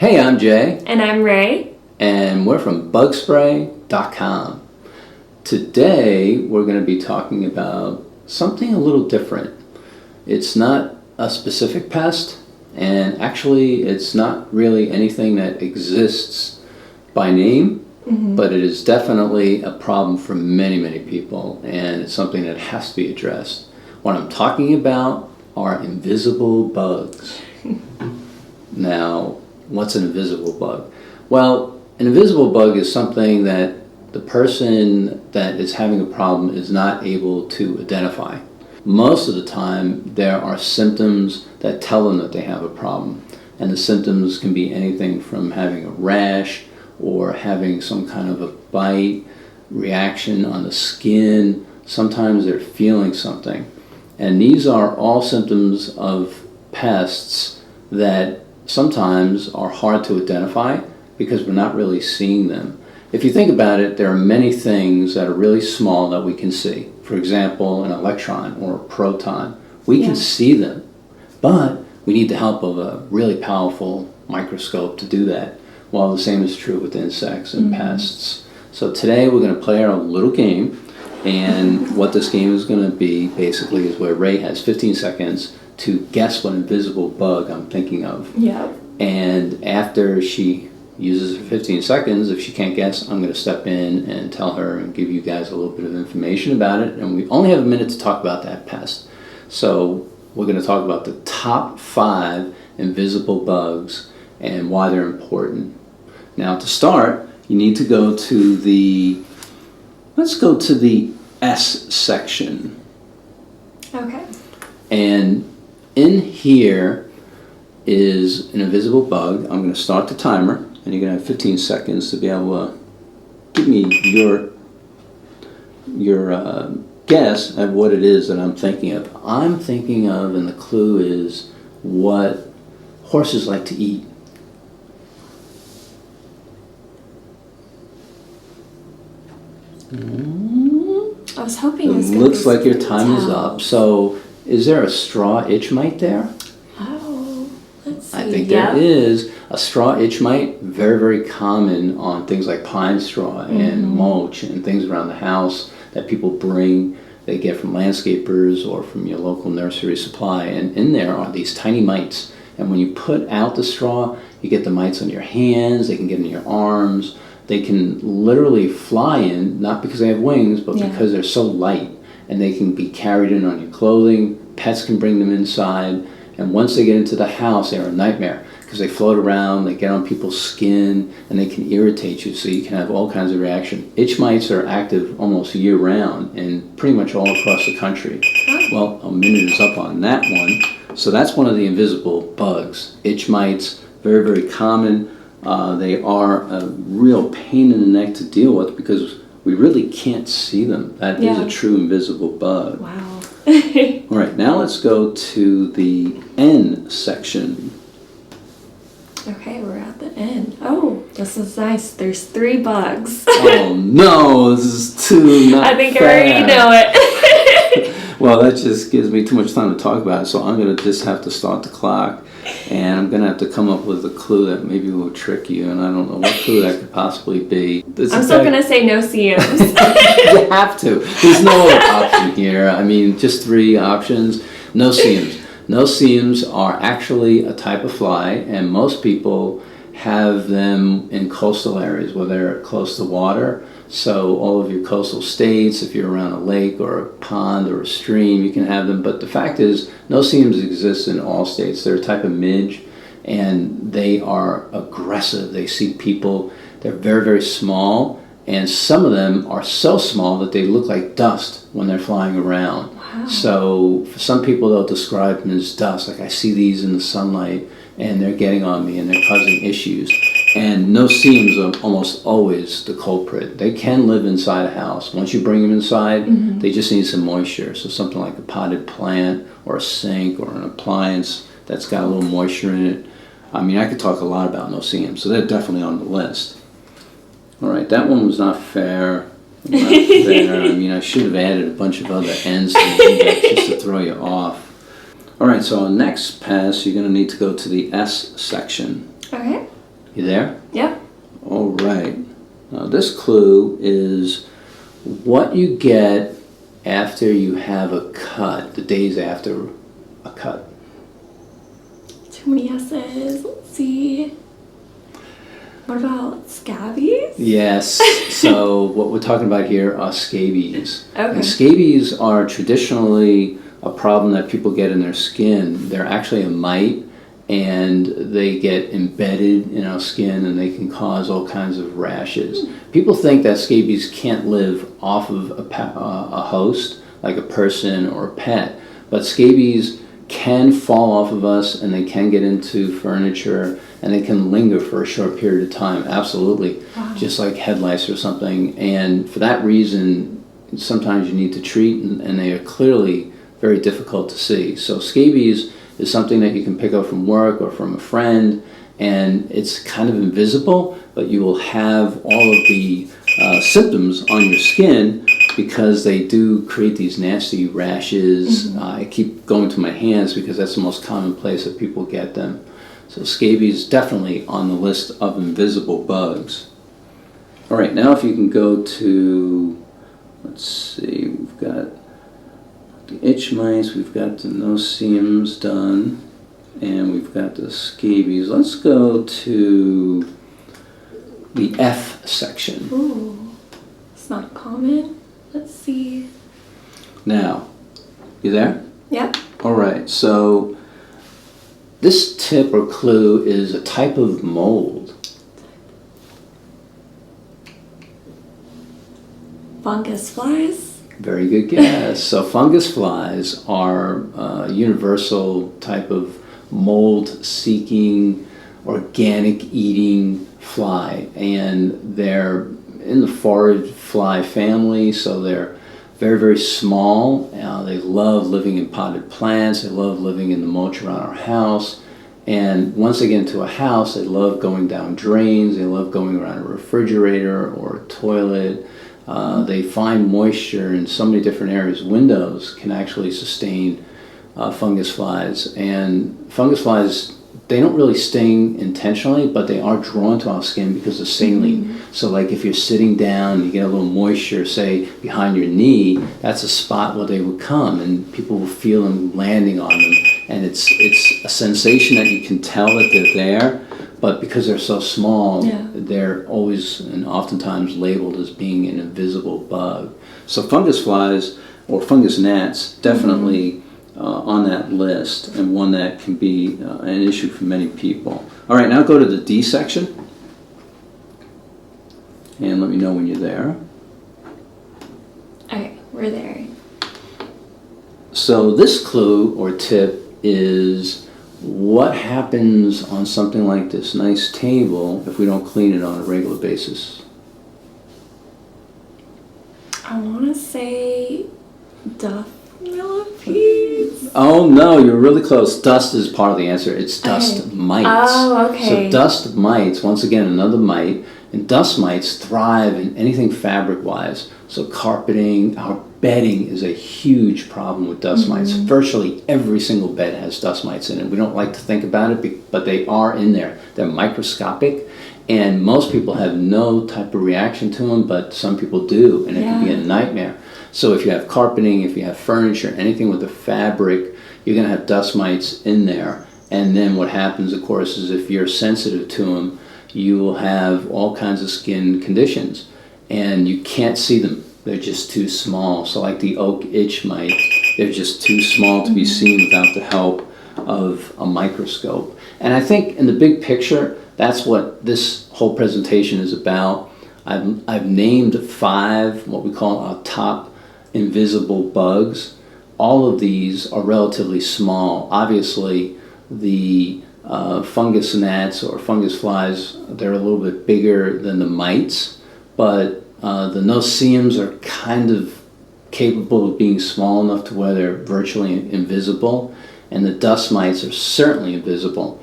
Hey, I'm Jay. And I'm Ray. And we're from Bugspray.com. Today, we're going to be talking about something a little different. It's not a specific pest, and actually, it's not really anything that exists by name, but it is definitely a problem for many, many people, and it's something that has to be addressed. What I'm talking about are invisible bugs. Now, what's an invisible bug? Well, an invisible bug is something that the person that is having a problem is not able to identify. Most of the time, there are symptoms that tell them that they have a problem. And the symptoms can be anything from having a rash or having some kind of a bite, reaction on the skin. Sometimes they're feeling something. And these are all symptoms of pests that sometimes are hard to identify because we're not really seeing them. If you think about it, there are many things that are really small that we can see. For example, an electron or a proton. We can see them, but we need the help of a really powerful microscope to do that. Well, the same is true with insects and pests. So today we're going to play our little game, and what this game is going to be basically is where Ray has 15 seconds to guess what invisible bug I'm thinking of. Yeah. And after she uses her 15 seconds, if she can't guess, I'm going to step in and tell her and give you guys a little bit of information about it. And we only have a minute to talk about that pest. So we're going to talk about the top 5 invisible bugs and why they're important. Now to start, you need to go to let's go to the S section. Okay. And in here is an invisible bug. I'm going to start the timer, and you're going to have 15 seconds to be able to give me your guess at what it is that I'm thinking of. I'm thinking of, and the clue is what horses like to eat. I was hoping It looks like your time is up. So, is there a straw itch mite there? Oh, let's see. I think there is. A straw itch mite, very, very common on things like pine straw and mulch and things around the house that people bring, they get from landscapers or from your local nursery supply. And in there are these tiny mites. And when you put out the straw, you get the mites on your hands, they can get in your arms. They can literally fly in, not because they have wings, but because they're so light, and they can be carried in on your clothing. Pets can bring them inside, and once they get into the house, they're a nightmare because they float around, they get on people's skin, and they can irritate you, so you can have all kinds of reaction. Itch mites are active almost year-round and pretty much all across the country. Well, a minute is up on that one. So that's one of the invisible bugs. Itch mites, very, very common. They are a real pain in the neck to deal with because we really can't see them. That is a true invisible bug. Wow. All right, now let's go to the N section. Okay, we're at the end. Oh, this is nice. There's 3 bugs. Oh no, this is too not I think fair. I already know it. Well, that just gives me too much time to talk about it, so I'm going to just have to start the clock. And I'm going to have to come up with a clue that maybe will trick you, and I don't know what clue that could possibly be. I'm still going to say no CMs. You have to. There's no other option here. I mean, just 3 options. No seams. No seams are actually a type of fly, and most people have them in coastal areas where they're close to water. So all of your coastal states, if you're around a lake or a pond or a stream, you can have them. But the fact is, no seams exist in all states. They're a type of midge, and they are aggressive. They see people. They're very, very small, and some of them are so small that they look like dust when they're flying around. Wow. So for some people, they'll describe them as dust. Like, I see these in the sunlight, and they're getting on me, and they're causing issues. And no seams are almost always the culprit. They can live inside a house. Once you bring them inside, they just need some moisture. So something like a potted plant or a sink or an appliance that's got a little moisture in it. I mean, I could talk a lot about no seams, so they're definitely on the list. All right, that one was not fair. Not fair. I mean, I should have added a bunch of other ends to the index just to throw you off. All right, so next pass, you're going to need to go to the S section. Okay. You there? Yep. All right. Now this clue is what you get after you have a cut, the days after a cut. Too many S's. Let's see. What about scabies? Yes. So what we're talking about here are scabies. Okay. And scabies are traditionally a problem that people get in their skin. They're actually a mite, and they get embedded in our skin, and they can cause all kinds of rashes. People think that scabies can't live off of a host, like a person or a pet, but scabies can fall off of us, and they can get into furniture, and they can linger for a short period of time, absolutely. Wow. Just like head lice or something. And for that reason, sometimes you need to treat, and they are clearly very difficult to see. So scabies is something that you can pick up from work or from a friend, and it's kind of invisible, but you will have all of the symptoms on your skin because they do create these nasty rashes. I keep going to my hands because that's the most common place that people get them. So scabies definitely on the list of invisible bugs. All right, now if you can go to, let's see, we've got the itch mice, we've got the no-see-ums done, and we've got the scabies. Let's go to the F section. Ooh, it's not common. Let's see. Now, you there? Yep. All right, so this tip or clue is a type of mold. Fungus flies. Very good guess. So fungus flies are a universal type of mold-seeking, organic-eating fly, and they're in the forage fly family, so they're very, very small. They love living in potted plants. They love living in the mulch around our house. And once they get into a house, they love going down drains. They love going around a refrigerator or a toilet. They find moisture in so many different areas. Windows can actually sustain fungus flies. And fungus flies, they don't really sting intentionally, but they are drawn to our skin because of saline. So like if you're sitting down, you get a little moisture, say, behind your knee, that's a spot where they would come, and people will feel them landing on them. And it's a sensation that you can tell that they're there, but because they're so small, they're always and oftentimes labeled as being an invisible bug. So fungus flies or fungus gnats definitely on that list, and one that can be an issue for many people. All right, now go to the D section, and let me know when you're there. Okay, we're there. So this clue or tip is what happens on something like this nice table if we don't clean it on a regular basis. I want to say dust millipedes. Oh no, you're really close. Dust is part of the answer. It's dust mites. Oh, okay. So dust mites, once again, another mite, and dust mites thrive in anything fabric-wise. So carpeting, our bedding is a huge problem with dust mites. Virtually every single bed has dust mites in it. We don't like to think about it, but they are in there. They're microscopic, and most people have no type of reaction to them, but some people do, and it can be a nightmare. So if you have carpeting, if you have furniture, anything with a fabric, you're going to have dust mites in there. And then what happens, of course, is if you're sensitive to them, you will have all kinds of skin conditions, and you can't see them. They're just too small. So like the oak itch mite, they're just too small to be seen without the help of a microscope. And I think in the big picture, that's what this whole presentation is about. I've named 5 what we call our top invisible bugs. All of these are relatively small. Obviously, the fungus gnats or fungus flies, they're a little bit bigger than the mites, but the no-see-ums are kind of capable of being small enough to where they're virtually invisible, and the dust mites are certainly invisible.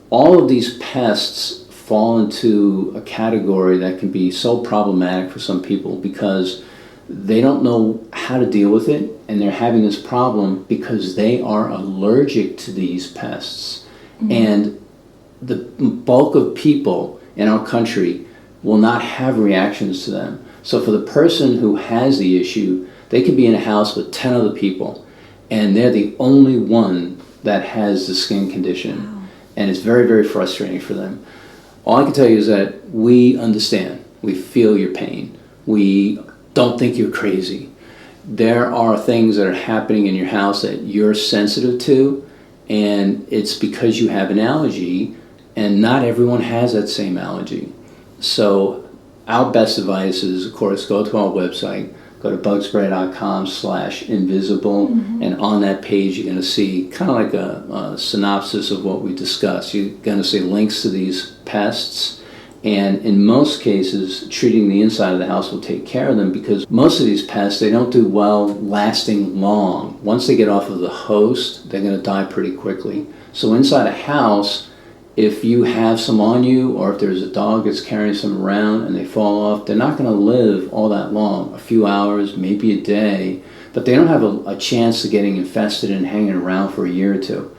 All of these pests fall into a category that can be so problematic for some people because they don't know how to deal with it, and they're having this problem because they are allergic to these pests. And the bulk of people in our country will not have reactions to them. So for the person who has the issue, they could be in a house with 10 other people, and they're the only one that has the skin condition. Wow. And it's very, very frustrating for them. All I can tell you is that we understand. We feel your pain. We don't think you're crazy. There are things that are happening in your house that you're sensitive to, and it's because you have an allergy, and not everyone has that same allergy. So our best advice is, of course, go to our website, go to bugspray.com/invisible, and on that page you're going to see kind of like a synopsis of what we discussed. You're going to see links to these pests, and in most cases treating the inside of the house will take care of them, because most of these pests, they don't do well lasting long. Once they get off of the host, they're going to die pretty quickly. So inside a house, if you have some on you, or if there's a dog that's carrying some around and they fall off, they're not going to live all that long, a few hours, maybe a day, but they don't have a chance of getting infested and hanging around for a year or two.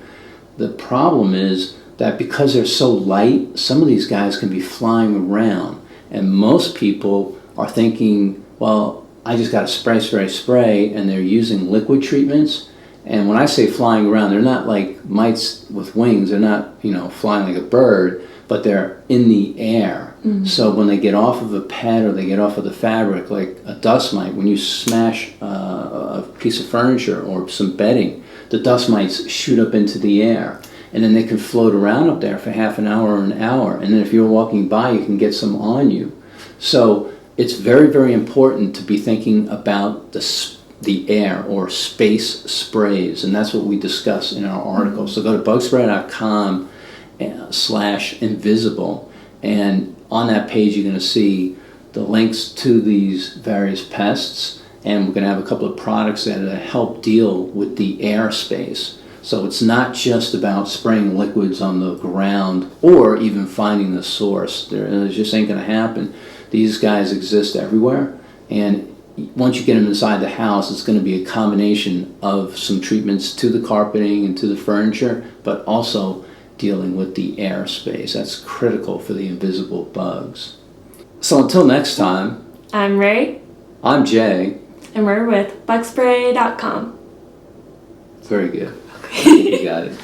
The problem is that because they're so light, some of these guys can be flying around, and most people are thinking, well, I just got to spray, and they're using liquid treatments. And when I say flying around, they're not like mites with wings. They're not, flying like a bird, but they're in the air. So when they get off of a pad or they get off of the fabric, like a dust mite, when you smash a piece of furniture or some bedding, the dust mites shoot up into the air. And then they can float around up there for half an hour or an hour. And then if you're walking by, you can get some on you. So it's very, very important to be thinking about the air or space sprays, and that's what we discuss in our article. So go to bugspray.com/invisible, and on that page you're going to see the links to these various pests, and we're going to have a couple of products that help deal with the air space. So it's not just about spraying liquids on the ground or even finding the source. It just ain't going to happen. These guys exist everywhere, and once you get them inside the house, it's going to be a combination of some treatments to the carpeting and to the furniture, but also dealing with the air space. That's critical for the invisible bugs. So until next time, I'm Ray. I'm Jay. And we're with Bugspray.com. Very good. Okay. You got it.